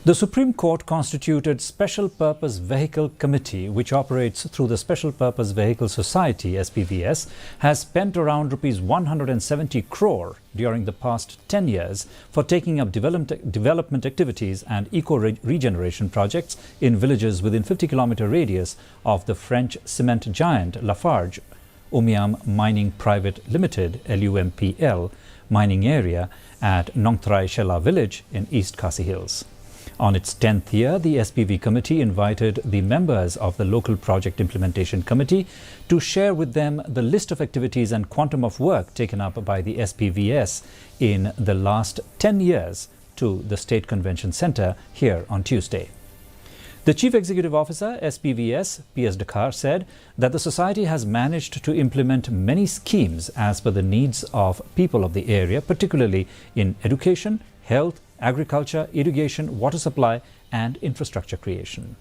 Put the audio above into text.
The Supreme Court constituted Special Purpose Vehicle Committee, which operates through the Special Purpose Vehicle Society (SPVS), has spent around Rs 170 crore during the past 10 years for taking up development activities and eco-regeneration projects in villages within 50-kilometer radius of the French cement giant Lafarge Umiam Mining Private Limited (LUMPL) mining area at Nongtrai Shela village in East Khasi Hills. On its 10th year, the SPV committee invited the members of the local project implementation committee to share with them the list of activities and quantum of work taken up by the SPVS in the last 10 years to the State Convention Centre here on Tuesday. The Chief Executive Officer, SPVS, P.S. Dakhar, said that the society has managed to implement many schemes as per the needs of people of the area, particularly in education, health, agriculture, irrigation, water supply and infrastructure creation.